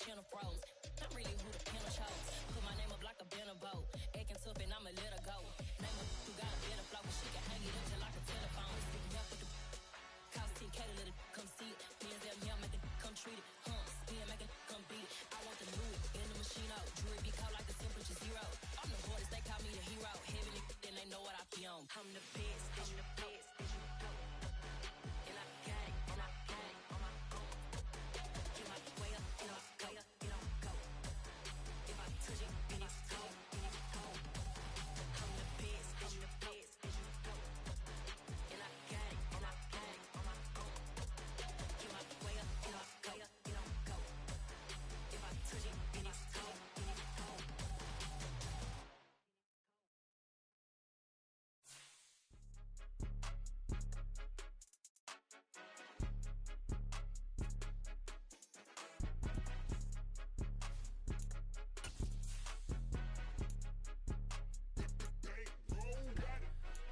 channel froze. I'm really who the panel chose. Put my name up like a banner boat. Acting tough and I'ma let her go. Name her who got a better flow, but she can hang it up just like a telephone. Sticking up with the cost 10K to let it come see it. PNL here, make it come treat it. Spin, make it come beat it. I want the new in the machine out. Jewelry be caught like the temperature zero. I'm the hardest, they call me the hero. Heavenly, then they know what I be on. I'm the best, I'm the best. And I got it, and I got it on my own. Get my way up, get off, go, get on, go. If I touch it, then it's cold, then it's cold. I'm the best, I'm the best. And I got it, and I got it on my own. Get my way up, get off, go, get on, go. If I touch it, then it's cold, then it's cold.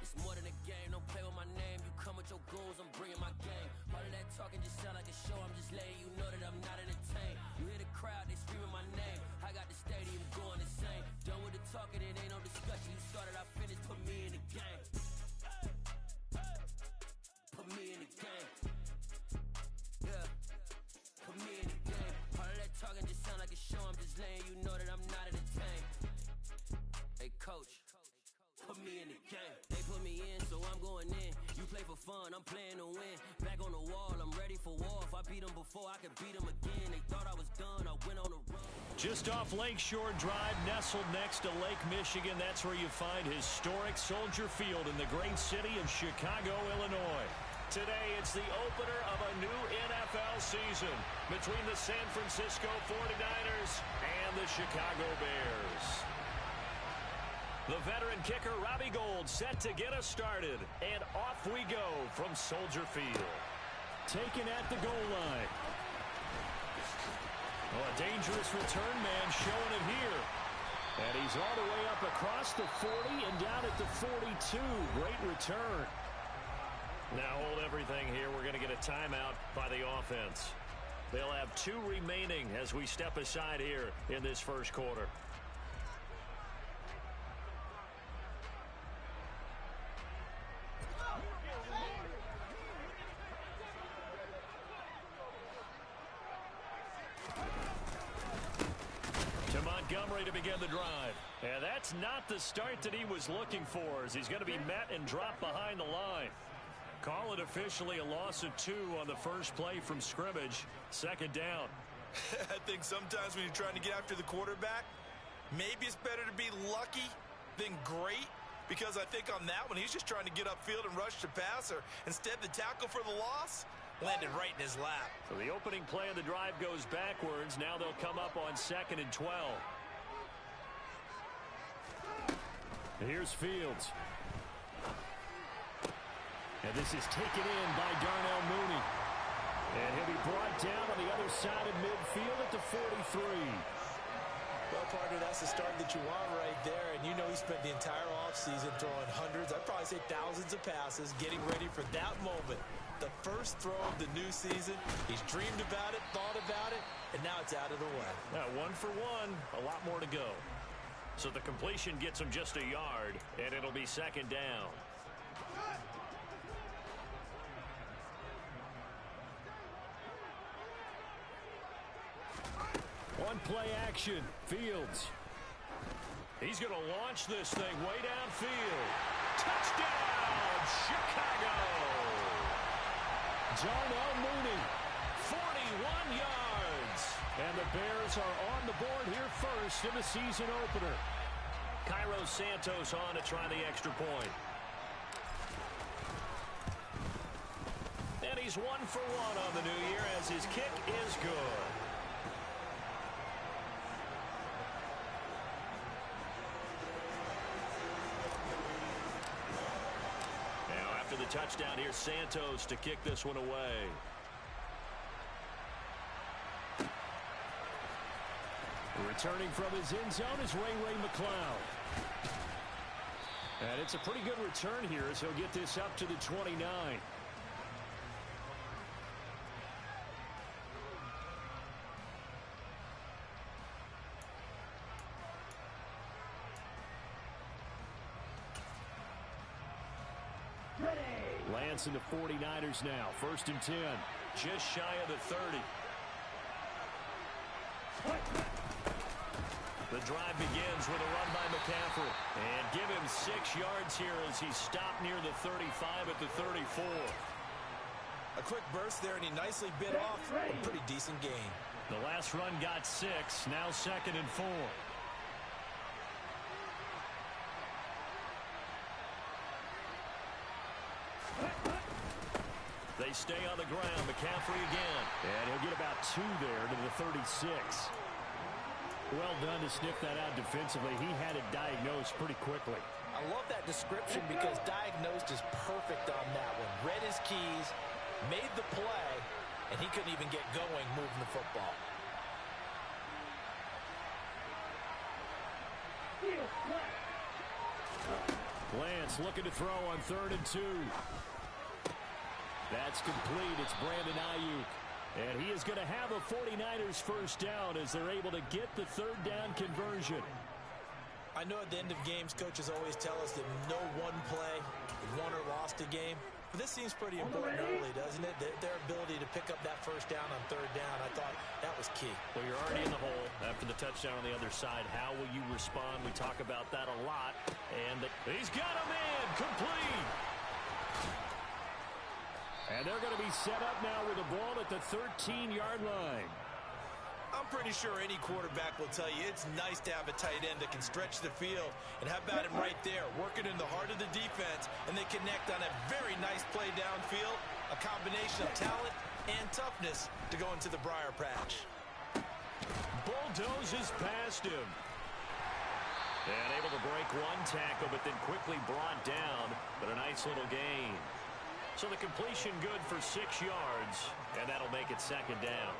It's more than a game, don't play with my name. You come with your goons, I'm bringing my game. All of that talking just sound like a show, I'm just letting you know that I'm not entertained. You hear the crowd, they screaming my name. I got the stadium going insane. Done with the talking, it ain't no discussion. You started, I finished, put me in the game. Put me in the game. Yeah, put me in the game. All of that talking just sound like a show, I'm just letting you know that I'm not entertained. Hey coach, put me in the game. They put me in, so I'm going in. You play for fun, I'm playing to win. Back on the wall, I'm ready for war. If I beat them before, I could beat them again. They thought I was done, I went on a run. Just off Lakeshore Drive, nestled next to Lake Michigan, that's where you find historic Soldier Field in the great city of Chicago, Illinois. Today, it's the opener of a new NFL season between the San Francisco 49ers and the Chicago Bears. The veteran kicker, Robbie Gould, set to get us started. And off we go from Soldier Field. Taken at the goal line. Oh, a dangerous return man showing it here. And he's all the way up across the 40 and down at the 42. Great return. Now hold everything here. We're going to get a timeout by the offense. They'll have 2 remaining as we step aside here in this first quarter. Montgomery to begin the drive. And that's not the start that he was looking for, as he's going to be met and dropped behind the line. Call it officially a loss of 2 on the first play from scrimmage. Second down. I think sometimes when you're trying to get after the quarterback, maybe it's better to be lucky than great, because I think on that one, he's just trying to get upfield and rush the passer. Instead, the tackle for the loss landed right in his lap. So the opening play of the drive goes backwards. Now they'll come up on 2nd and 12. Here's Fields. And this is taken in by Darnell Mooney. And he'll be brought down on the other side of midfield at the 43. Well, partner, that's the start that you want right there. And you know he spent the entire offseason throwing hundreds, I'd probably say thousands of passes, getting ready for that moment. The first throw of the new season. He's dreamed about it, thought about it, and now it's out of the way. Now, 1 for 1, a lot more to go. So the completion gets him just a yard, and it'll be 2nd down. One play action. Fields. He's going to launch this thing way downfield. Touchdown, Chicago! Darnell Mooney, 41 yards. And the Bears are on the board here first in the season opener. Cairo Santos on to try the extra point. And he's 1 for 1 on the new year as his kick is good. The touchdown here, Santos to kick this one away. Returning from his end zone is Ray McCloud. And it's a pretty good return here as he'll get this up to the 29. advancing the 49ers now. 1st and 10. Just shy of the 30. The drive begins with a run by McCaffrey. And give him 6 yards here as he stopped near the 35 at the 34. A quick burst there, and he nicely bit off a pretty decent gain. The last run got 6. Now 2nd and 4. They stay on the ground. McCaffrey again. And he'll get about 2 there to the 36. Well done to sniff that out defensively. He had it diagnosed pretty quickly. I love that description because diagnosed is perfect on that one. Read his keys, made the play, and he couldn't even get going moving the football. Lance looking to throw on 3rd and 2. That's complete. It's Brandon Ayuk. And he is going to have a 49ers first down as they're able to get the 3rd down conversion. I know at the end of games, coaches always tell us that no one play won or lost a game. But this seems pretty important early, doesn't it? Their ability to pick up that first down on 3rd down, I thought that was key. Well, you're already in the hole after the touchdown on the other side. How will you respond? We talk about that a lot. And he's got him in. Complete. And they're going to be set up now with the ball at the 13-yard line. I'm pretty sure any quarterback will tell you it's nice to have a tight end that can stretch the field. And how about him right there, working in the heart of the defense, and they connect on a very nice play downfield, a combination of talent and toughness to go into the briar patch. Bulldozes past him. And able to break one tackle, but then quickly brought down, but a nice little gain. So the completion good for 6 yards, and that'll make it 2nd down.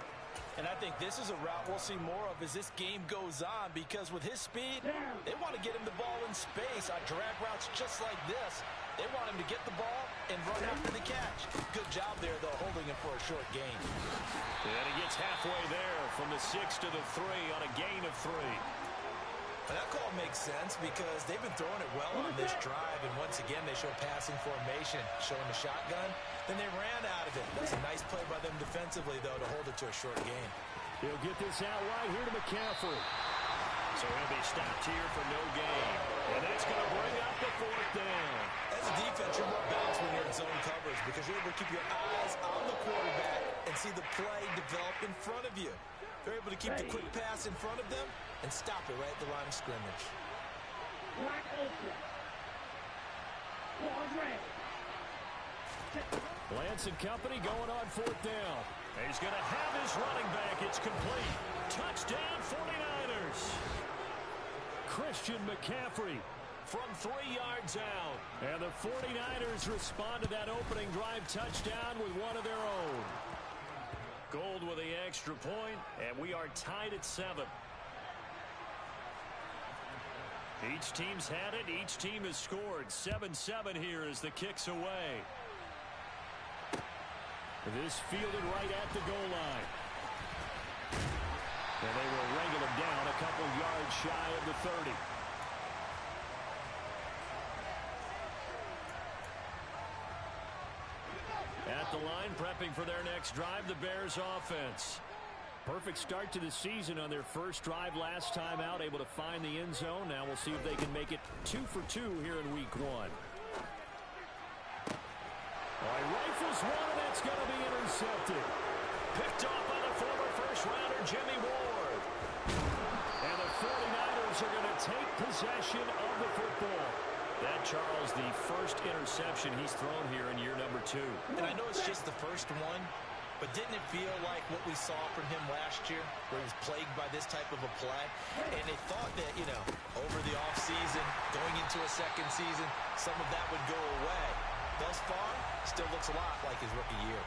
And I think this is a route we'll see more of as this game goes on, because with his speed, they want to get him the ball in space on drag routes just like this. They want him to get the ball and run after the catch. Good job there, though, holding him for a short gain. And he gets halfway there from the 6 to the 3 on a gain of 3. And that call makes sense because they've been throwing it well on this drive, and once again they show passing formation, showing the shotgun. Then they ran out of it. That's a nice play by them defensively, though, to hold it to a short gain. He'll get this out right here to McCaffrey. So he'll be stopped here for no gain. And that's going to bring up the 4th down. As a defense, you're more balanced when you're in zone coverage because you're able to keep your eyes on the quarterback and see the play develop in front of you. They're able to keep the quick pass in front of them and stop it right at the line of scrimmage. Lance and company going on 4th down. He's going to have his running back. It's complete. Touchdown 49ers. Christian McCaffrey from 3 yards out. And the 49ers respond to that opening drive touchdown with one of their own. Gold with the extra point, and we are tied at 7. Each team's had it. Each team has scored. 7-7 here as the kick's away. This fielded right at the goal line. And they will wrangle him down a couple yards shy of the 30. At the line, prepping for their next drive, the Bears offense. Perfect start to the season on their first drive last time out, able to find the end zone. Now we'll see if they can make it 2 for 2 here in week 1. All right, rifles one, and that's going to be intercepted. Picked off by the former first-rounder, Jimmy Ward. And the 49ers are going to take possession of the football. That, Charles, the first interception he's thrown here in year number 2. And I know it's just the first one, but didn't it feel like what we saw from him last year, where he was plagued by this type of a play? And they thought that, you know, over the offseason, going into a second season, some of that would go away. Thus far, still looks a lot like his rookie year.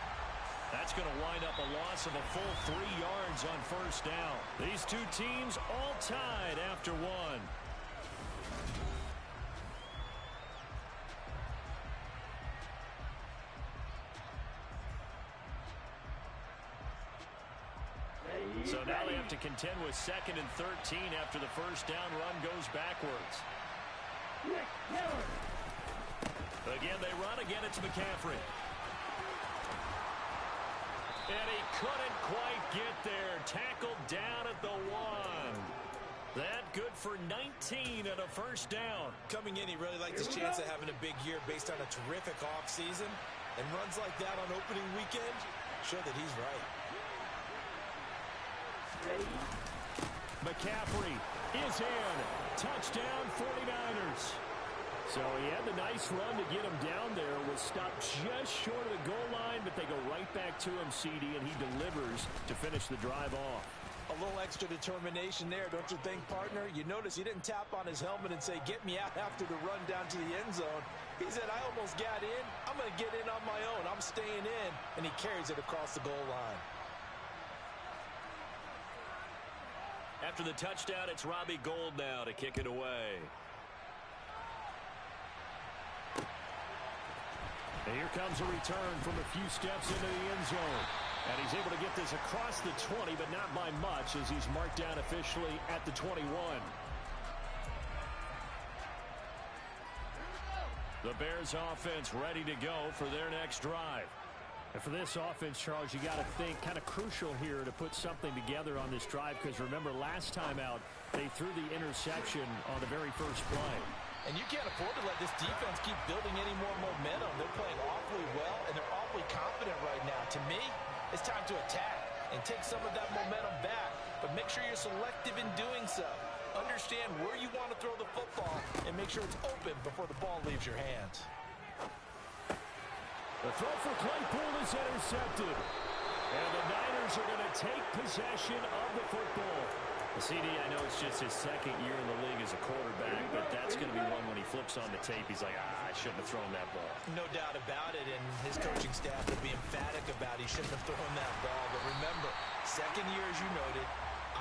That's going to wind up a loss of a full 3 yards on first down. These two teams all tied after 1. So now they have to contend with 2nd and 13 after the first down run goes backwards. Again, they run. Again, it's McCaffrey. And he couldn't quite get there. Tackled down at the 1. That good for 19 and a first down. Coming in, he really liked his chance of having a big year based on a terrific offseason. And runs like that on opening weekend show that he's right. McCaffrey is in. Touchdown 49ers. So he had the nice run to get him down there. Was stopped just short of the goal line, but they go right back to him, CD, and he delivers to finish the drive off. A little extra determination there, don't you think, partner? You notice he didn't tap on his helmet and say, get me out after the run down to the end zone. He said, I almost got in. I'm going to get in on my own. I'm staying in. And he carries it across the goal line. After the touchdown, it's Robbie Gould now to kick it away. And here comes a return from a few steps into the end zone. And he's able to get this across the 20, but not by much, as he's marked down officially at the 21. The Bears offense ready to go for their next drive. And for this offense, Charles, you got to think kind of crucial here to put something together on this drive, because remember, last time out, they threw the interception on the very first play. And you can't afford to let this defense keep building any more momentum. They're playing awfully well, and they're awfully confident right now. To me, it's time to attack and take some of that momentum back, but make sure you're selective in doing so. Understand where you want to throw the football and make sure it's open before the ball leaves your hands. The throw for Claypool is intercepted. And the Niners are going to take possession of the football. CD, I know it's just his second year in the league as a quarterback, but that's going to be one when he flips on the tape. He's like, I shouldn't have thrown that ball. No doubt about it, and his coaching staff will be emphatic about he shouldn't have thrown that ball. But remember, second year, as you noted,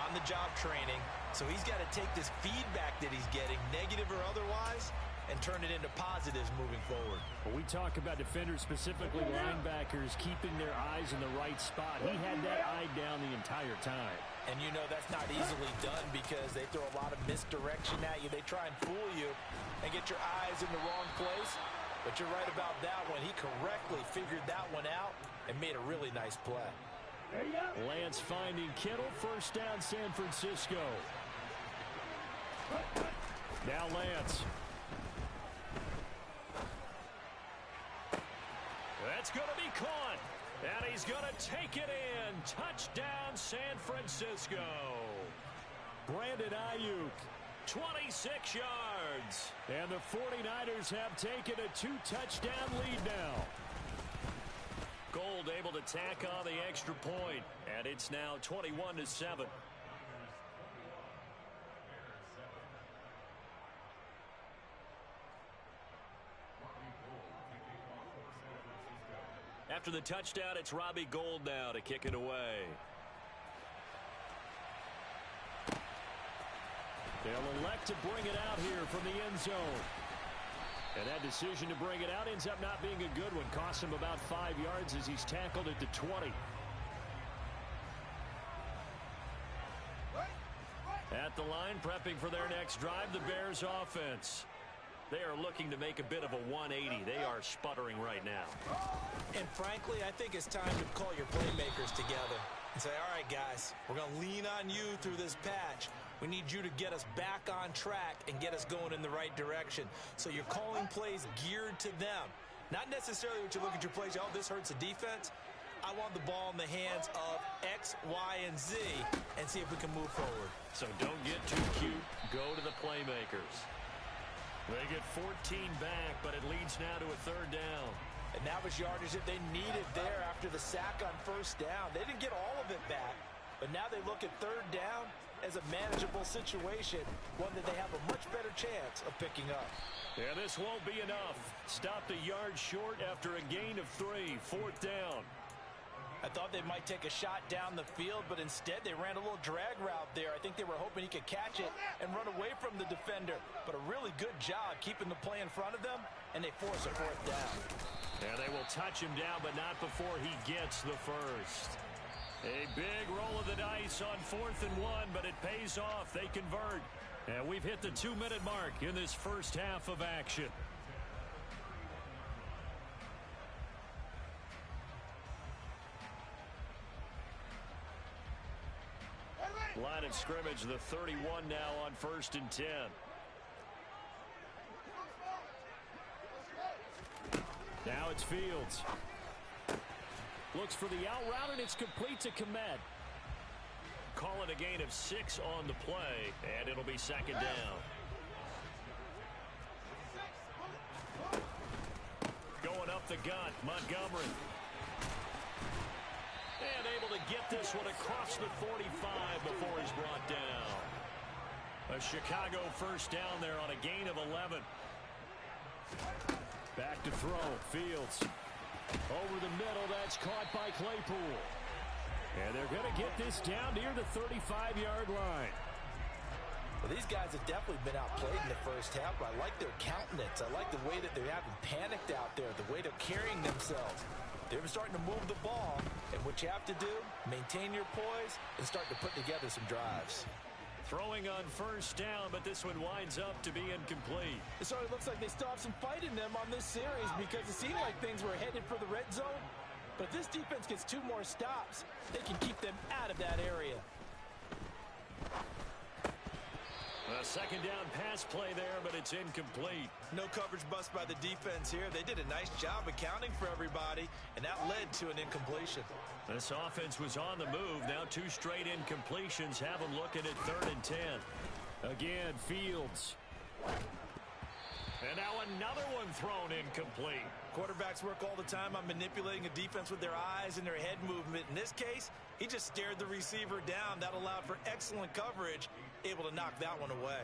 on-the-job training, so he's got to take this feedback that he's getting, negative or otherwise, and turn it into positives moving forward. Well, we talk about defenders, specifically linebackers, keeping their eyes in the right spot. He had that eye down the entire time. And you know that's not easily done because they throw a lot of misdirection at you. They try and fool you and get your eyes in the wrong place. But you're right about that one. He correctly figured that one out and made a really nice play. Lance finding Kittle. First down, San Francisco. Now Lance. That's going to be caught. And he's going to take it in. Touchdown, San Francisco. Brandon Ayuk, 26 yards. And the 49ers have taken a 2-touchdown lead now. Gould able to tack on the extra point. And it's now 21-7. After the touchdown, it's Robbie Gould now to kick it away. They'll elect to bring it out here from the end zone. And that decision to bring it out ends up not being a good one. Costs him about 5 yards as he's tackled at the 20. At the line, prepping for their next drive, the Bears offense. They are looking to make a bit of a 180. They are sputtering right now. And frankly, I think it's time to call your playmakers together and say, all right, guys, we're going to lean on you through this patch. We need you to get us back on track and get us going in the right direction. So you're calling plays geared to them. Not necessarily what you look at your plays, oh, this hurts the defense. I want the ball in the hands of X, Y, and Z and see if we can move forward. So don't get too cute. Go to the playmakers. They get 14 back, but it leads now to a third down. And that was yardage that they needed there after the sack on first down. They didn't get all of it back, but now they look at third down as a manageable situation, one that they have a much better chance of picking up. Yeah, this won't be enough. Stopped a yard short after a gain of 3. Fourth down. I thought they might take a shot down the field, but instead they ran a little drag route there. I think they were hoping he could catch it and run away from the defender. But a really good job keeping the play in front of them, and they force a fourth down. Yeah, they will touch him down, but not before he gets the first. A big roll of the dice on 4th and 1, but it pays off. They convert. And we've hit the 2-minute mark in this first half of action. Line of scrimmage, the 31 now on 1st and 10. Now it's Fields. Looks for the out route, and it's complete to Kmet. Call it a gain of 6 on the play, and it'll be 2nd down. Going up the gut, Montgomery. And able to get this one across the 45 before he's brought down. A Chicago 1st down there on a gain of 11. Back to throw, Fields. Over the middle, that's caught by Claypool. And they're going to get this down near the 35-yard line. Well, these guys have definitely been outplayed in the first half, but I like their countenance. I like the way that they haven't panicked out there, the way they're carrying themselves. They're starting to move the ball, and what you have to do, maintain your poise and start to put together some drives. Throwing on 1st down, but this one winds up to be incomplete. It sort of looks like they still have some fight in them on this series because it seemed like things were headed for the red zone. But if this defense gets 2 more stops, they can keep them out of that area. A 2nd down pass play there, but it's incomplete. No coverage bust by the defense here. They did a nice job accounting for everybody, and that led to an incompletion. This offense was on the move. Now 2 straight incompletions have them looking at 3rd and 10. Again, Fields. And now another one thrown incomplete. Quarterbacks work all the time on manipulating a defense with their eyes and their head movement. In this case, he just stared the receiver down. That allowed for excellent coverage, able to knock that one away.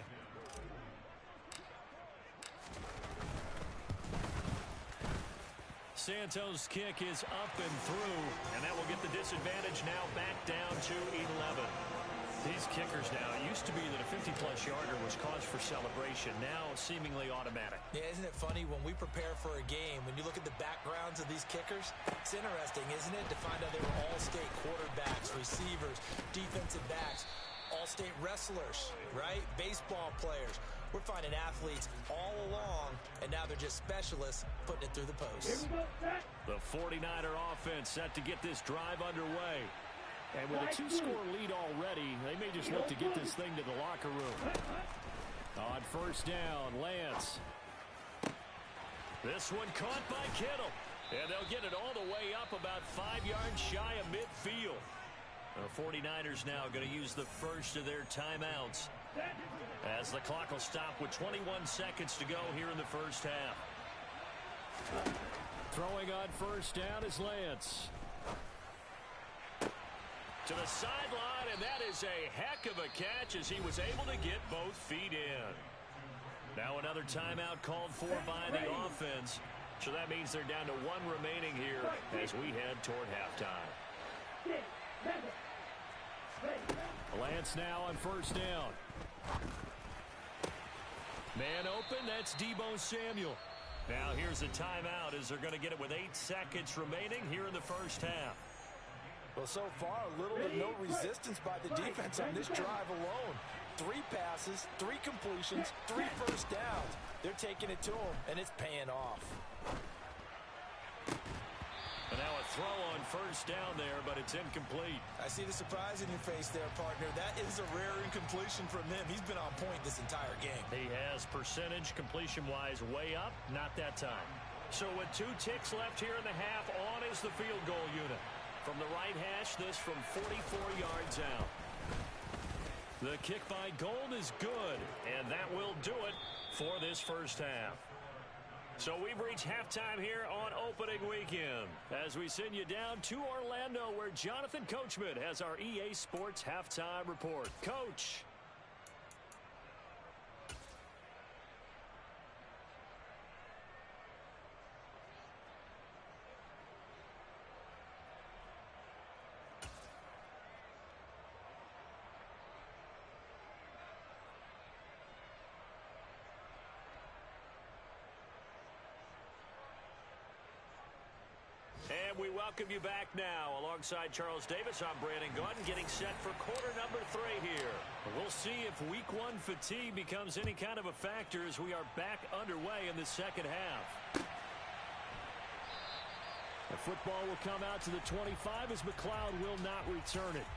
Santos' kick is up and through, and that will get the disadvantage now back down to 11. These kickers now, it used to be that a 50-plus yarder was cause for celebration. Now seemingly automatic. Yeah, isn't it funny when we prepare for a game, when you look at the backgrounds of these kickers, it's interesting, isn't it, to find out they were all-state quarterbacks, receivers, defensive backs, all-state wrestlers, right? Baseball players. We're finding athletes all along, and now they're just specialists putting it through the posts. The 49er offense set to get this drive underway. And with a 2-score lead already, they may just look to get this thing to the locker room. On 1st down, Lance. This one caught by Kittle. And they'll get it all the way up about 5 yards shy of midfield. The 49ers now going to use the first of their timeouts, as the clock will stop with 21 seconds to go here in the first half. Throwing on 1st down is Lance. To the sideline, and that is a heck of a catch as he was able to get both feet in. Now another timeout called for by the offense. So that means they're down to 1 remaining here as we head toward halftime. Lance now on 1st down. Man open, that's Deebo Samuel. Now here's a timeout as they're going to get it with 8 seconds remaining here in the first half. Well, so far, little to no resistance by the defense on this drive alone. 3 passes, 3 completions, 3 first downs. They're taking it to them, and it's paying off. And now a throw on 1st down there, but it's incomplete. I see the surprise in your face there, partner. That is a rare incompletion from him. He's been on point this entire game. He has percentage completion-wise way up, not that time. So with 2 ticks left here in the half, on is the field goal unit. From the right hash, this from 44 yards out. The kick by Gold is good, and that will do it for this first half. So we've reached halftime here on opening weekend as we send you down to Orlando, where Jonathan Coachman has our EA Sports halftime report. Coach. And we welcome you back now. Alongside Charles Davis, I'm Brandon Gaudin, getting set for quarter number 3 here. We'll see if week 1 fatigue becomes any kind of a factor as we are back underway in the second half. The football will come out to the 25 as McLeod will not return it.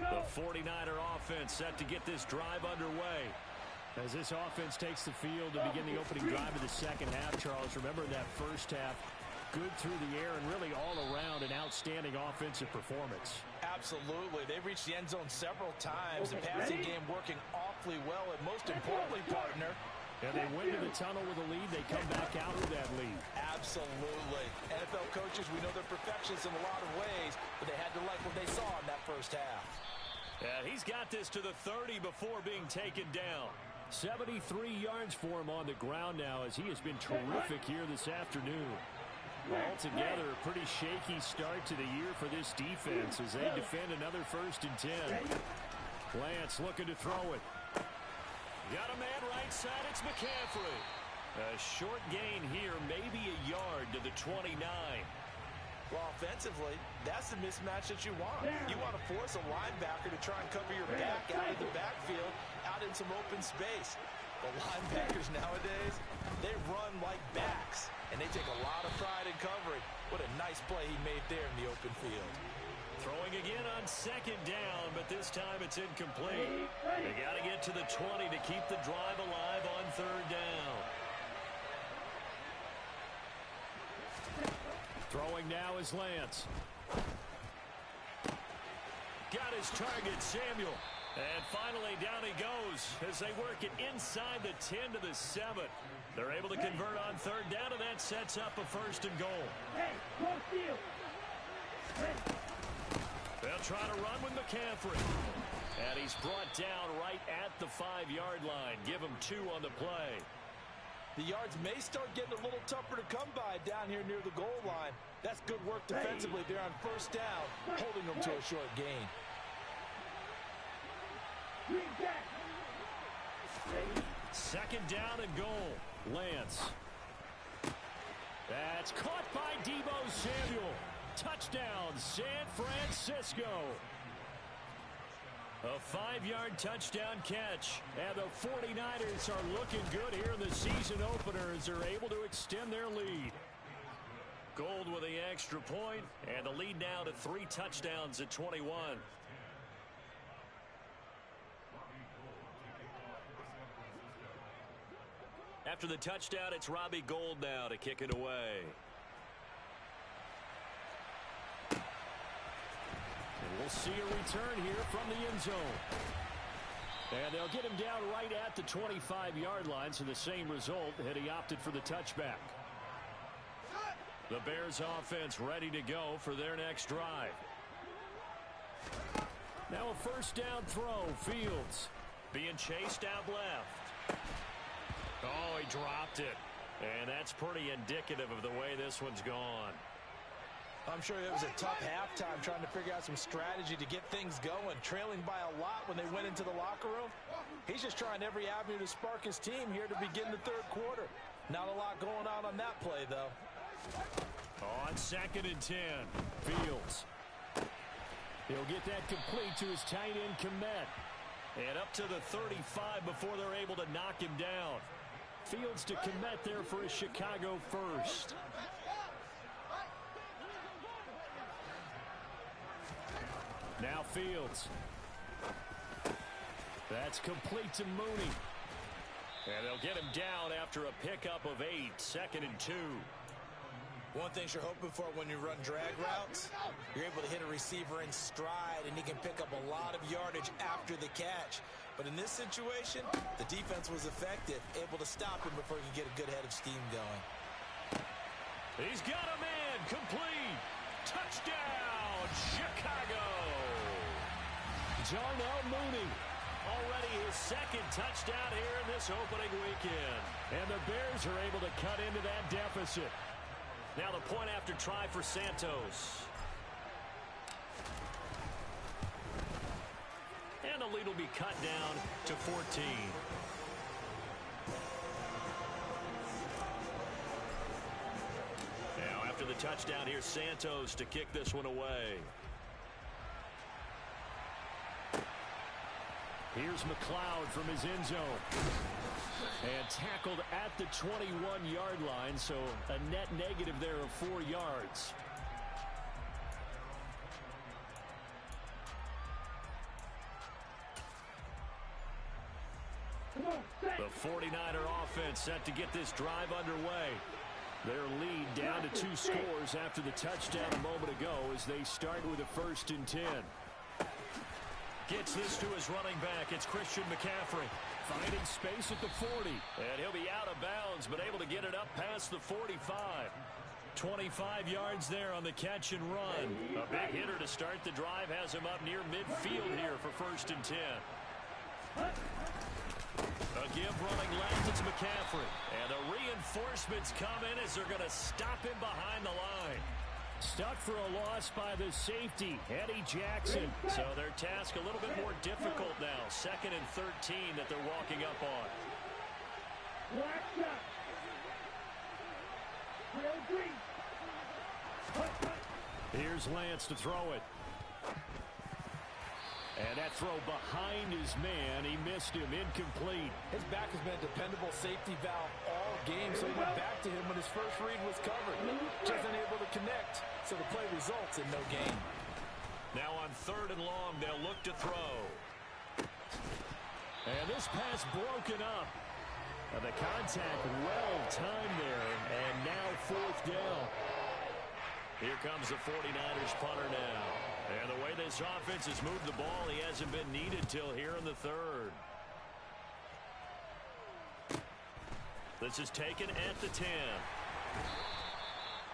The 49er offense set to get this drive underway. As this offense takes the field to begin the opening drive of the second half, Charles, remember that first half, good through the air and really all around an outstanding offensive performance. Absolutely. They've reached the end zone several times. The passing game working awfully well, and most importantly, partner, and they went to the tunnel with a lead. They come back out with that lead. Absolutely. NFL coaches, we know they're perfectionists in a lot of ways, but they had to like what they saw in that first half. Yeah, he's got this to the 30 before being taken down. 73 yards for him on the ground now, as he has been terrific here this afternoon. Altogether, a pretty shaky start to the year for this defense as they defend another 1st and 10. Lance looking to throw it. Got a man right side, it's McCaffrey. A short gain here, maybe a yard to the 29. Well, offensively, that's the mismatch that you want. You want to force a linebacker to try and cover your back out of the backfield, out in some open space. The linebackers nowadays, they run like backs, and they take a lot of pride in covering. What a nice play he made there in the open field. Throwing again on 2nd down, but this time it's incomplete. They got to get to the 20 to keep the drive alive on 3rd down. Throwing now is Lance. Got his target, Samuel. And finally down he goes as they work it inside the 10 to the 7. They're able to convert on 3rd down, and that sets up a 1st and goal. They'll try to run with McCaffrey. And he's brought down right at the 5-yard line. Give him 2 on the play. The yards may start getting a little tougher to come by down here near the goal line. That's good work defensively there on 1st down, holding them to a short gain. 2nd down and goal. Lance. That's caught by Deebo Samuel. Touchdown, San Francisco. A 5-yard touchdown catch. And the 49ers are looking good here in the season opener as they're able to extend their lead. Gold with the extra point, and the lead now to 3 touchdowns at 21. After the touchdown, it's Robbie Gould now to kick it away. And we'll see a return here from the end zone. And they'll get him down right at the 25-yard line, so the same result had he opted for the touchback. The Bears offense ready to go for their next drive. Now a 1st down throw, Fields. Being chased out left. Oh, he dropped it. And that's pretty indicative of the way this one's gone. I'm sure it was a tough halftime trying to figure out some strategy to get things going, trailing by a lot when they went into the locker room. He's just trying every avenue to spark his team here to begin the 3rd quarter. Not a lot going on that play, though. On 2nd and 10, Fields. He'll get that complete to his tight end, Kmet. And up to the 35 before they're able to knock him down. Fields to Kmet there for a Chicago 1st. Now Fields. That's complete to Mooney. And they'll get him down after a pickup of 8, 2nd and 2. One thing you're hoping for when you run drag routes, you're able to hit a receiver in stride, and he can pick up a lot of yardage after the catch. But in this situation, the defense was effective, able to stop him before he could get a good head of steam going. He's got a man, complete. Touchdown, Chicago. Darnell Mooney. Already his 2nd touchdown here in this opening weekend. And the Bears are able to cut into that deficit. Now the point after try for Santos. And the lead will be cut down to 14. Now after the touchdown, here's Santos to kick this one away. Here's McLeod from his end zone. And tackled at the 21-yard line, so a net negative there of 4 yards. The 49er offense set to get this drive underway. Their lead down to 2 scores after the touchdown a moment ago as they start with a 1st and 10. Gets this to his running back. It's Christian McCaffrey. Finding space at the 40. And he'll be out of bounds, but able to get it up past the 45. 25 yards there on the catch and run. A big hitter to start the drive has him up near midfield here for 1st and 10. A give running left, it's McCaffrey. And the reinforcements come in as they're going to stop him behind the line. Stuck for a loss by the safety, Eddie Jackson. So their task a little bit more difficult now. 2nd and 13 that they're walking up on. Here's Lance to throw it. And that throw behind his man, he missed him, incomplete. His back has been a dependable safety valve all game, so he went back to him when his first read was covered. Just unable to connect, so the play results in no gain. Now on 3rd and long, they'll look to throw. And this pass broken up. And the contact well timed there, and now 4th down. Here comes the 49ers punter now. And the way this offense has moved the ball, he hasn't been needed till here in the 3rd. This is taken at the 10.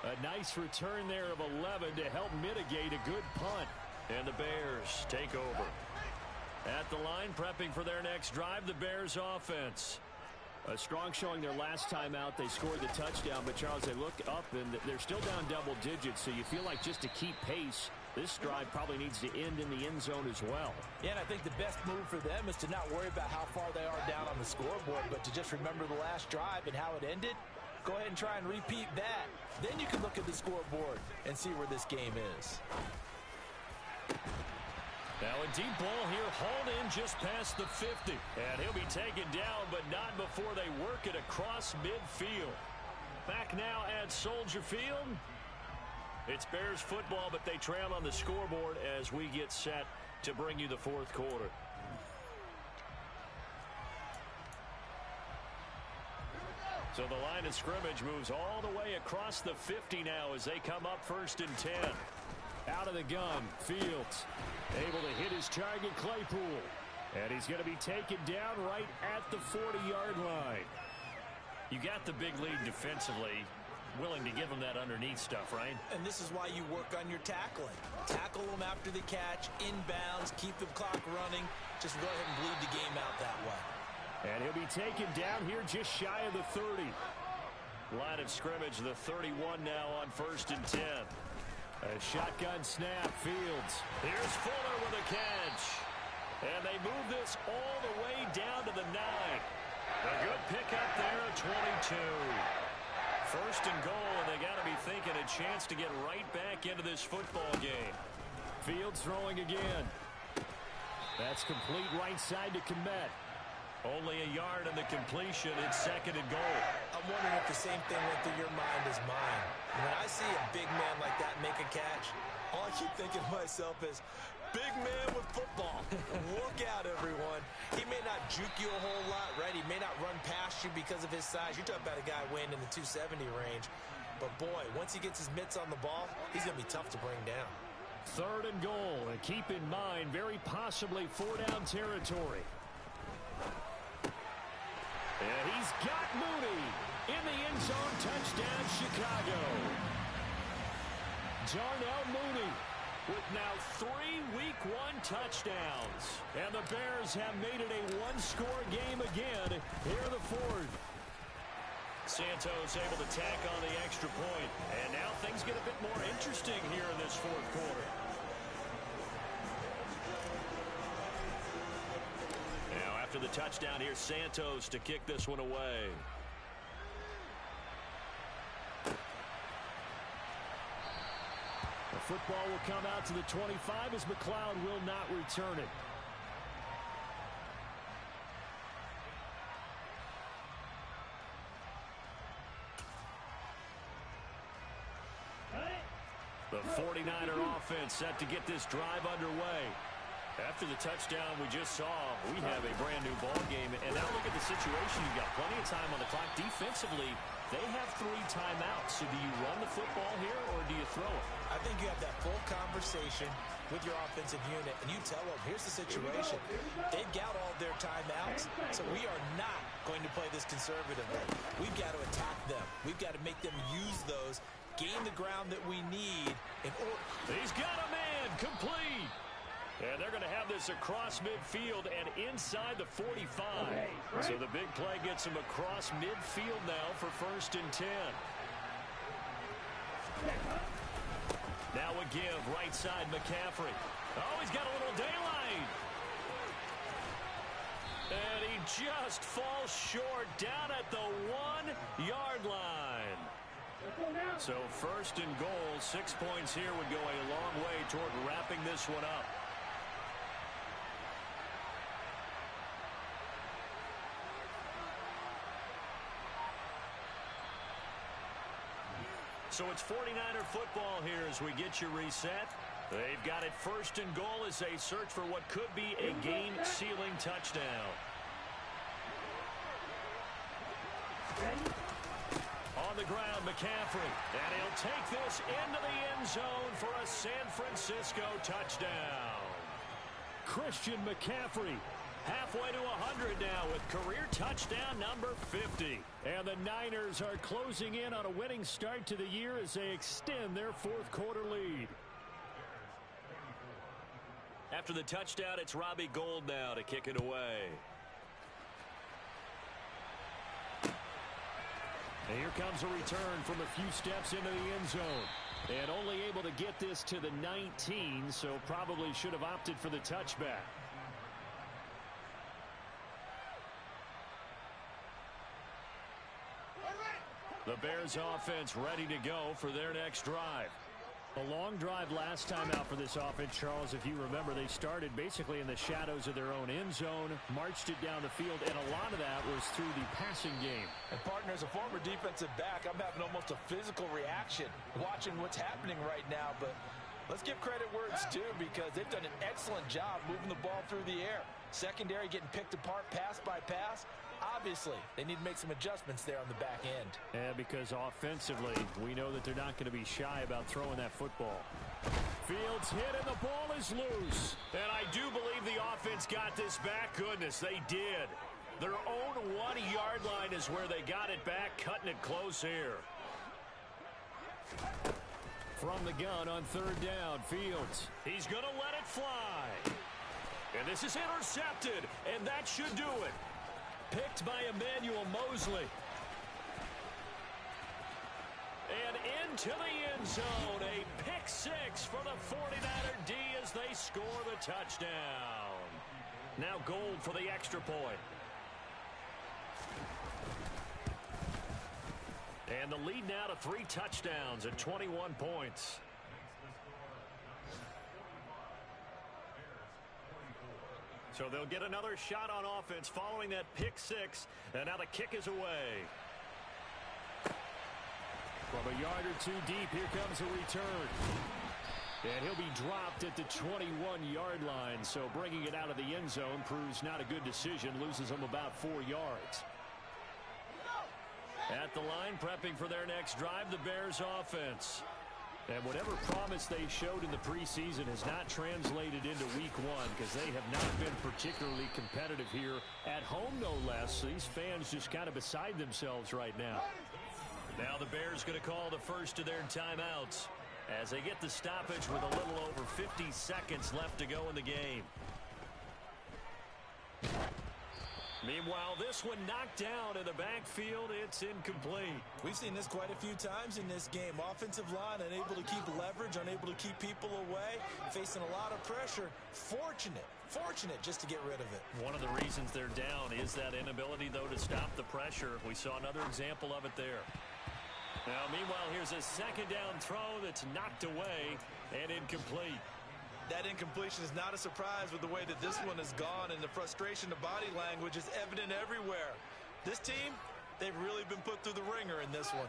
A nice return there of 11 to help mitigate a good punt. And the Bears take over. At the line, prepping for their next drive, the Bears offense. A strong showing their last time out. They scored the touchdown, but Charles, they look up and they're still down double digits, so you feel like just to keep pace, this drive probably needs to end in the end zone as well. Yeah, and I think the best move for them is to not worry about how far they are down on the scoreboard, but to just remember the last drive and how it ended. Go ahead and try and repeat that. Then you can look at the scoreboard and see where this game is. Now a deep ball here, hauled in just past the 50. And he'll be taken down, but not before they work it across midfield. Back now at Soldier Field. It's Bears football, but they trail on the scoreboard as we get set to bring you the 4th quarter. So the line of scrimmage moves all the way across the 50 now as they come up 1st and 10. Out of the gun, Fields able to hit his target, Claypool. And he's going to be taken down right at the 40-yard line. You got the big lead defensively. Willing to give them that underneath stuff, right? And this is why you work on your tackling. Tackle them after the catch, inbounds, keep the clock running. Just go ahead and bleed the game out that way. And he'll be taken down here just shy of the 30. Line of scrimmage, the 31 now on 1st and 10. A shotgun snap, Fields. Here's Fuller with a catch. And they move this all the way down to the 9. A good pickup there at 22. 1st and goal, and they got to be thinking a chance to get right back into this football game. Fields throwing again. That's complete right side to Kmet. Only a yard on the completion. It's 2nd and goal. I'm wondering if the same thing went through your mind as mine. When I see a big man like that make a catch, all I keep thinking to myself is, big man with football. Look out, everyone. He may not juke you a whole lot, right? He may not run past you because of his size. You're talking about a guy weighing in the 270 range. But, boy, once he gets his mitts on the ball, he's going to be tough to bring down. 3rd and goal. And keep in mind, very possibly 4-down territory. And he's got Mooney in the end zone. Touchdown, Chicago. Darnell Mooney with now 3 Week 1 touchdowns. And the Bears have made it a one-score game again here in the 4th. Santos able to tack on the extra point. And now things get a bit more interesting here in this 4th quarter. Now after the touchdown, here's Santos to kick this one away. The football will come out to the 25 as McLeod will not return it. The 49er offense set to get this drive underway. After the touchdown we just saw, we have a brand new ball game. And now look at the situation. You've got plenty of time on the clock. Defensively, they have 3 timeouts. So do you run the football here or do you throw it? I think you have that full conversation with your offensive unit, and you tell them, here's the situation. They've got all their timeouts, so we are not going to play this conservatively. We've got to attack them. We've got to make them use those, gain the ground that we need in order. He's got a man complete. And they're going to have this across midfield and inside the 45. So the big play gets him across midfield now for 1st and 10. Now a give, right side, McCaffrey. Oh, he's got a little daylight. And he just falls short down at the 1-yard line. So 1st and goal, 6 points here would go a long way toward wrapping this one up. So it's 49er football here as we get you reset. They've got it 1st and goal as they search for what could be a game-sealing touchdown. On the ground, McCaffrey. And he'll take this into the end zone for a San Francisco touchdown. Christian McCaffrey. Halfway to 100 now with career touchdown number 50. And the Niners are closing in on a winning start to the year as they extend their 4th quarter lead. After the touchdown, it's Robbie Gould now to kick it away. And here comes a return from a few steps into the end zone. And only able to get this to the 19, so probably should have opted for the touchback. The Bears offense ready to go for their next drive. A long drive last time out for this offense, Charles. If you remember, they started basically in the shadows of their own end zone, marched it down the field, and a lot of that was through the passing game. And partner, as a former defensive back, I'm having almost a physical reaction watching what's happening right now. But let's give credit where it's due because they've done an excellent job moving the ball through the air. Secondary getting picked apart pass by pass. Obviously, they need to make some adjustments there on the back end. Yeah, because offensively, we know that they're not going to be shy about throwing that football. Fields hit and the ball is loose. And I do believe the offense got this back. Goodness, they did. Their own 1-yard line is where they got it back, cutting it close here. From the gun on 3rd down, Fields. He's going to let it fly. And this is intercepted, and that should do it. Picked by Emmanuel Mosley. And into the end zone. A pick 6 for the 49er D as they score the touchdown. Now Gould for the extra point. And the lead now to 3 touchdowns at 21 points. So they'll get another shot on offense following that pick 6. And now the kick is away. From a yard or 2 deep, here comes a return. And he'll be dropped at the 21-yard line. So bringing it out of the end zone proves not a good decision. Loses them about 4 yards. At the line, prepping for their next drive, the Bears offense. And whatever promise they showed in the preseason has not translated into week 1 because they have not been particularly competitive here at home, no less. These fans just kind of beside themselves right now. Now the Bears going to call the first of their timeouts as they get the stoppage with a little over 50 seconds left to go in the game. Meanwhile, this one knocked down in the backfield. It's incomplete. We've seen this quite a few times in this game. Offensive line unable to keep leverage, unable to keep people away, facing a lot of pressure. Fortunate just to get rid of it. One of the reasons they're down is that inability, though, to stop the pressure. We saw another example of it there. Now, meanwhile, here's a 2nd down throw that's knocked away and incomplete. That incompletion is not a surprise with the way that this one has gone, and the frustration of body language is evident everywhere. This team, they've really been put through the ringer in this one.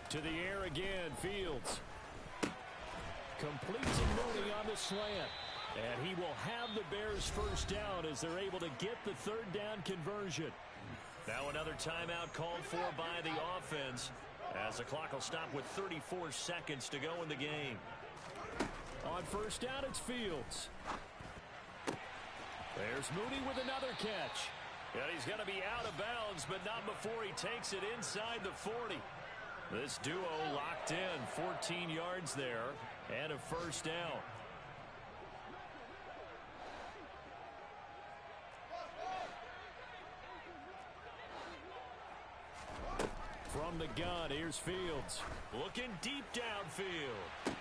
To the air again, Fields. Completes it Mooney on the slant. And he will have the Bears first down as they're able to get the third down conversion. Now another timeout called for by the offense as the clock will stop with 34 seconds to go in the game. On first down, it's Fields. There's Mooney with another catch. And he's going to be out of bounds, but not before he takes it inside the 40. This duo locked in, 14 yards there, and a first down. From the gun, here's Fields. Looking deep downfield.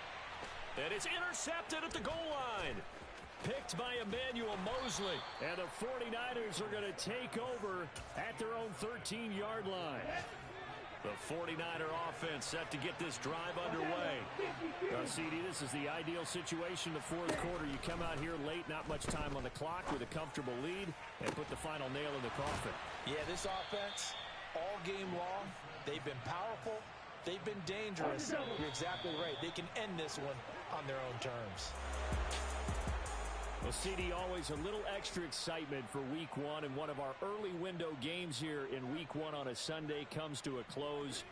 And it's intercepted at the goal line. Picked by Emmanuel Mosley. And the 49ers are going to take over at their own 13-yard line. The 49er offense set to get this drive underway. CD, this is the ideal situation in the fourth quarter. You come out here late, not much time on the clock with a comfortable lead, and put the final nail in the coffin. Yeah, this offense, all game long, they've been powerful. They've been dangerous. You're exactly right. They can end this one on their own terms. Well, CD, always a little extra excitement for Week 1, and one of our early window games here in Week 1 on a Sunday comes to a close.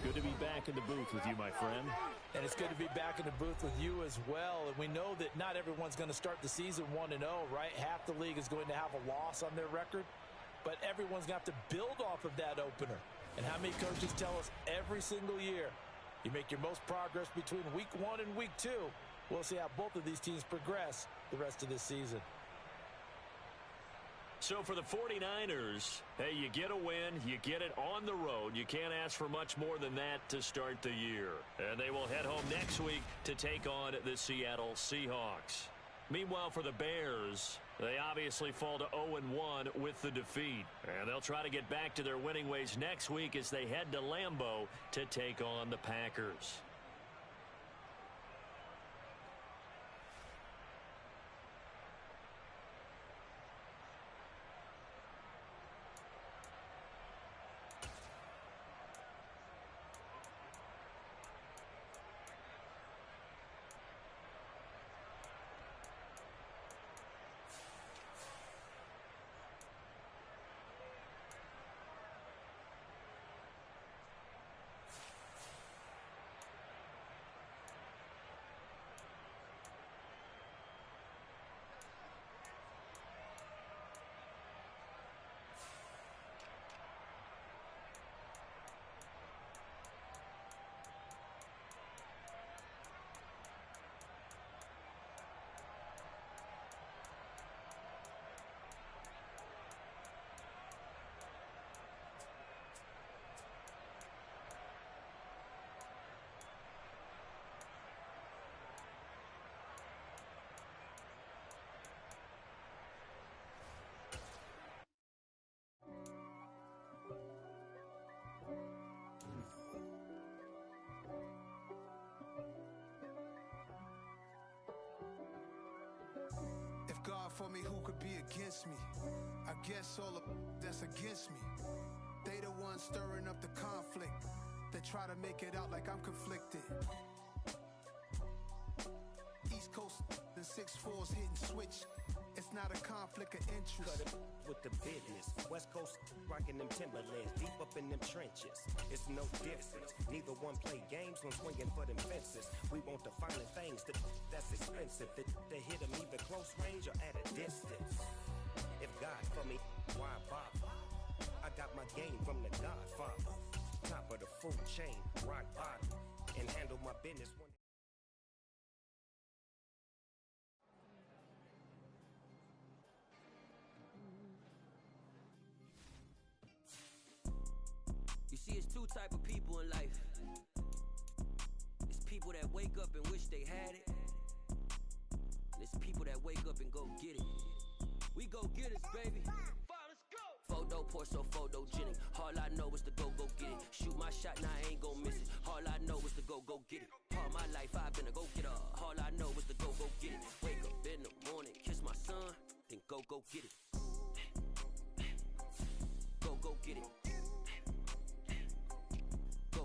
Good to be back in the booth with you, my friend. And it's good to be back in the booth with you as well. And we know that not everyone's going to start the season 1-0, right? Half the league is going to have a loss on their record, but everyone's going to have to build off of that opener. And how many coaches tell us every single year, you make your most progress between Week 1 and Week 2. We'll see how both of these teams progress the rest of this season. So for the 49ers, hey, you get a win, you get it on the road. You can't ask for much more than that to start the year. And they will head home next week to take on the Seattle Seahawks. Meanwhile, for the Bears, they obviously fall to 0-1 with the defeat. And they'll try to get back to their winning ways next week as they head to Lambeau to take on the Packers. God for me, who could be against me? I guess all of that's against me. They the ones stirring up the conflict. They try to make it out like I'm conflicted. East Coast and 6'4's hitting switch. It's not a conflict of interest. Cut it with the business. West Coast rocking them Timberlands, deep up in them trenches. It's no difference. Neither one play games when swinging for them fences. We want the finer things that's expensive. They hit them either close range or at a distance. If God for me, why bother? I got my game from the Godfather. Top of the food chain, rock bottom, and handle my business one. See, it's two type of people in life. It's people that wake up and wish they had it. And it's people that wake up and go get it. We go get it, baby. Let's go. Photo Porso, photogenic. All I know is to go get it. Shoot my shot, now I ain't gon' miss it. All I know is to go get it. All my life I've been a go getter. All I know is to go get it. Wake up in the morning, kiss my son, then go get it. Go get it.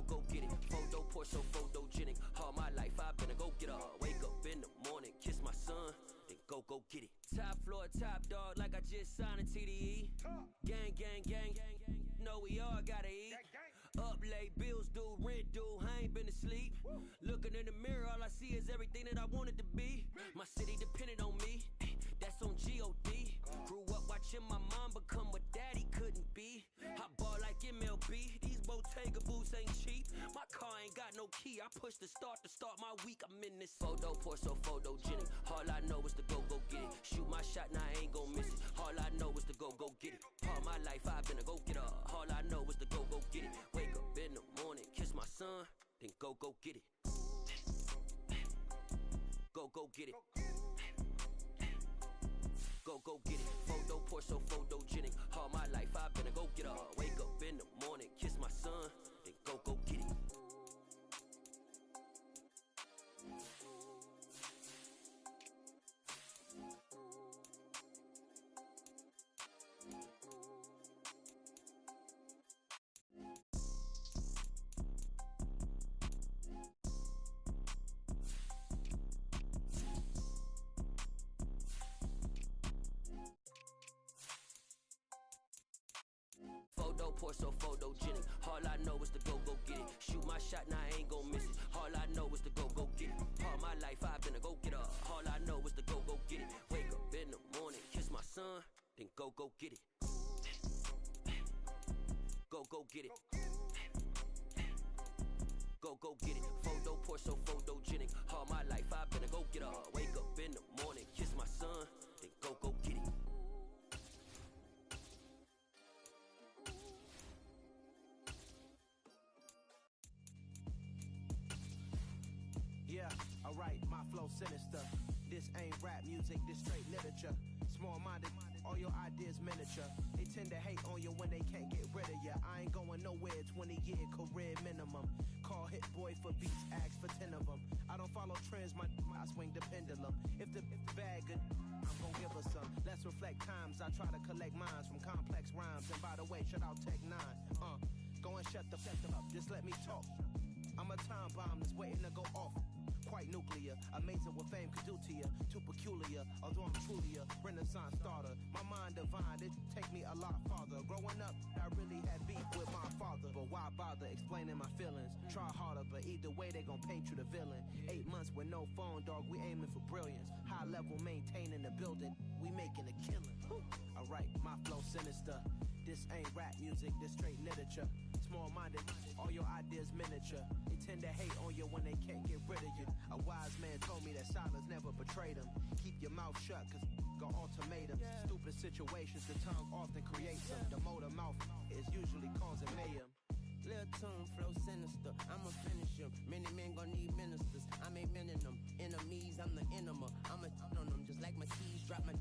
Go get it. Photo Porso, photogenic. All my life I've been a go-getter. Wake up go get it. Top floor, top dog, like I just signed a TDE. Gang, gang, gang, know we all gotta eat. Up late, bills due, rent due, I ain't been asleep. Looking in the mirror, all I see is everything that I wanted to be. My city depended on me, that's on G.O.D. Grew up watching my mom become what daddy couldn't be. I ball like MLB, these Bottega boots ain't cheap. My car ain't got no key, I push the start to start my week. I'm in this photo, pour so photogenic. All I know is to go get it. Shoot my shot, now I ain't gon' miss it. All I know is to go get it. All my life I've been a go-getter. All I know is to go get it. Wake up in the morning, kiss my son, then go get it. Go get it. Go get it. Photo, pour so photogenic. All my life I've been a go-getter. Wake up in the morning, kiss my son, then go get it. Photo, pour so photogenic. All I know is to go get it. Shoot my shot, now I ain't gon' miss it. All I know is to go get it. All my life I've been a go-getter. All I know is to go get it. Wake up in the morning, kiss my son, then go get it. Go get it. Go get it. Photo, pour so photogenic. All my life I've been a go-getter. Wake up in the morning, kiss my son, then go get it. Yeah, alright, my flow sinister. This ain't rap music, this straight literature. Small-minded, all your ideas miniature. They tend to hate on you when they can't get rid of you. I ain't going nowhere, 20-year career minimum. Call hit boy for beats, ask for 10 of them. I don't follow trends, I swing the pendulum. If the bag good, I'm gon' give her some. Let's reflect times, I try to collect minds from complex rhymes. And by the way, shout out Tech 9. Go and shut them up, just let me talk. I'm a time bomb that's waiting to go off. Quite nuclear, amazing what fame could do to you. Too peculiar, although I'm truly a renaissance starter. My mind divine, it take me a lot farther. Growing up, I really had beef with my father. But why bother explaining my feelings? Try harder, but either way they gon' paint you the villain. 8 months with no phone, dog, we aiming for brilliance. High level maintaining the building, we making a killing. Alright, my flow sinister. This ain't rap music, this straight literature. Small-minded, all your ideas miniature. They tend to hate on you when they can't get rid of you. A wise man told me that silence never betrayed him. Keep your mouth shut, cause got ultimatums. Stupid situations, the tongue often creates them. The motor mouth is usually causing mayhem. Lil' tune, flow sinister, I'ma finish him. Many men gon' need ministers, I'm a men in them. Enemies, I'm the enema, I'ma on them. Just like my keys, drop my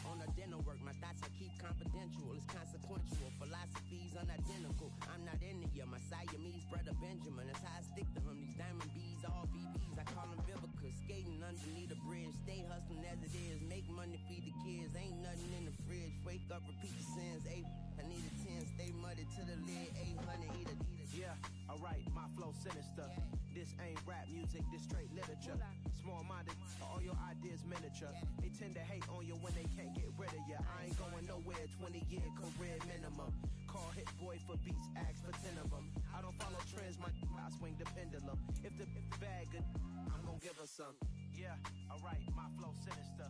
on a dinner work. My thoughts I keep confidential, it's consequential. Philosophies unidentical, I'm not into you. My Siamese brother Benjamin, that's how I stick to him. These diamond bees, all BBs, I call them Vivica. Skating underneath the bridge, stay hustling as it is. Make money, feed the kids, ain't nothing in the fridge. Wake up, repeat the sins, I need a 10, stay muddy to the lid, 800, eat a. Yeah, alright, my flow sinister. This ain't rap music, this straight literature. Small-minded, all your ideas miniature. They tend to hate on you when they can't get rid of you. I ain't going nowhere, 20-year career minimum. Call hit boy for beats, ask for 10 of them. I don't follow trends, I swing the pendulum. If the bag good, I'm gon' give her some. Yeah, alright, my flow sinister.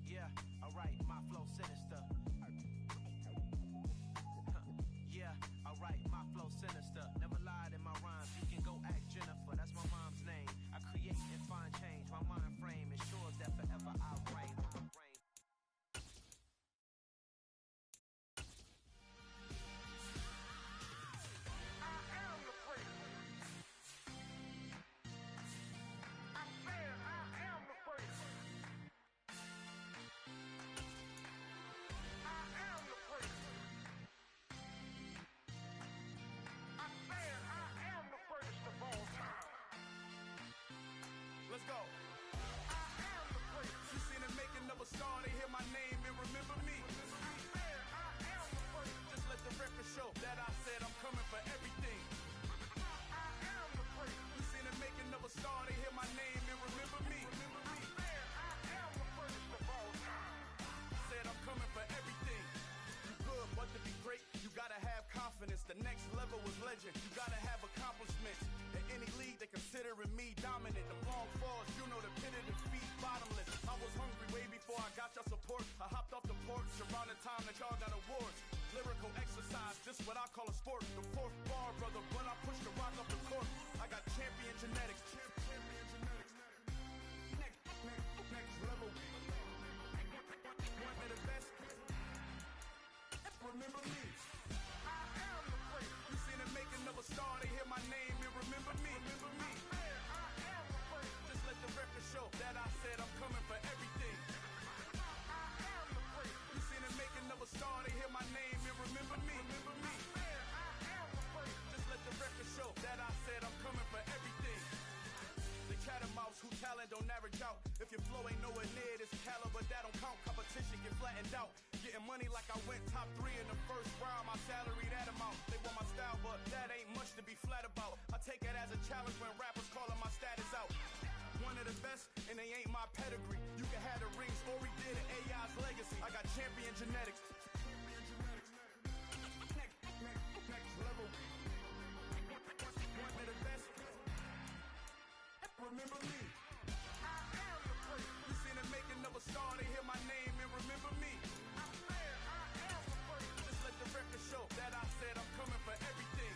Yeah, alright, my flow sinister. Yeah, alright, my flow sinister. Never lied in my rhymes, you can go ask Jennifer, that's my mom's name. I create and find change, my mind frame ensures that forever I reign. legend. You gotta have accomplishments. In any league, they considering me dominant. The long falls, you know the pit of defeat, bottomless. I was hungry way before I got your support. I hopped off the porch around the time that y'all got awards. Lyrical exercise, this what I call a sport. The fourth bar, brother, when I push the rock up the court. I got champion genetics. Next level. One of the best. Remember me. I am the great. You seen the making of a star, they hear my name and remember me. Remember me. I am the great. Just let the record show that I said I'm coming for everything. I am the great. You seen the making of a star, they hear my name and remember me. Remember me. I am the great. Just let the record show that I said I'm coming for everything. The cat and mouse who talent don't average out. If your flow ain't nowhere near this caliber, that don't count. Competition get flattened out. Getting money like I went top 3 in the first round. My salary that amount. They want my style, but that ain't much to be flat about. I take it as a challenge when rappers calling my status out. One of the best, and they ain't my pedigree. You can have the rings, or we did it, AI's legacy. I got champion genetics. Next level. One of the best. Remember me. I am the great. You seen the making of a star, they hear my name and remember me. I am the great. Just let the record show that I said I'm coming for everything.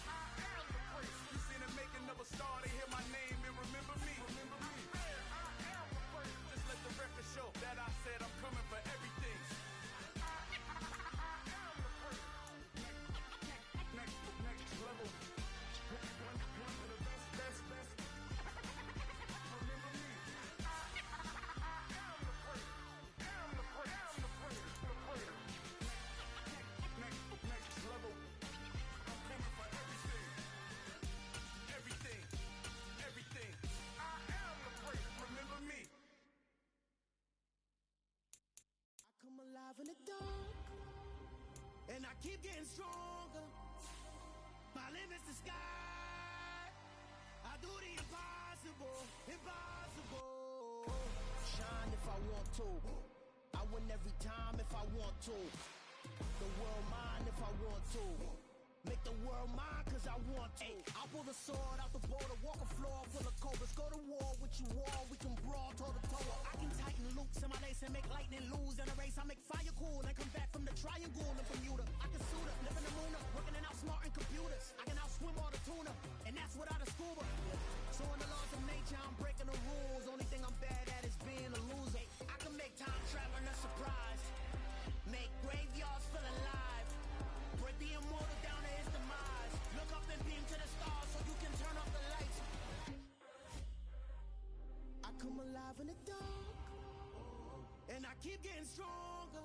I am the great. You seen the making of a star, they hear my name and remember me. Remember me. I am the great. Just let the record show that I said I'm coming for everything. I am the great. Next level. One of the best. Remember me. I am the great. Am the great. Next level. I'm coming for everything. Everything. I am the great. Remember me. I come alive in the dark, and I keep getting stronger. My limit's the sky. I do the impossible. Shine if I want to. I win every time if I want to. The world mine if I want to. Make the world mine cause I want to. I pull the sword out the border, walk a floor full of cobras. Go to war with you all, we can brawl toe to toe. I can tighten loops in my lace and make lightning lose in a race. I make fire cool and come back from the triangle in Bermuda. I can suit up, live in the moon up, working and outsmarting computers. I can outswim all the tuna, and that's without a scuba. So in the laws of nature, I'm breaking the rules. Only thing I'm bad at is being a loser. I can make time traveling a surprise, make graveyards feel alive, break the immortal down to his demise. Look up and beam to the stars so you can turn off the lights. I come alive in the dark, and I keep getting stronger.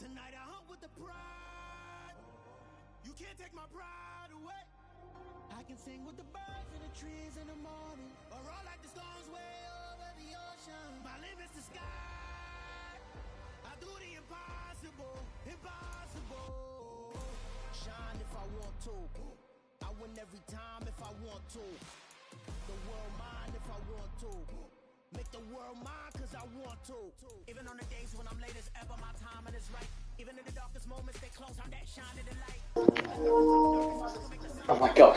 Tonight I hunt with the pride. You can't take my pride away. I can sing with the birds and the trees in the morning, or roll like the storms way over the ocean. My limit's the sky. I do the impossible. Shine if I want to. I win every time if I want to. The world mine if I want to. Make the world mine cause I want to. Even on the days when I'm late as ever, my timing is right. Even in the darkest moments, they close on that shine of the light. Oh my god.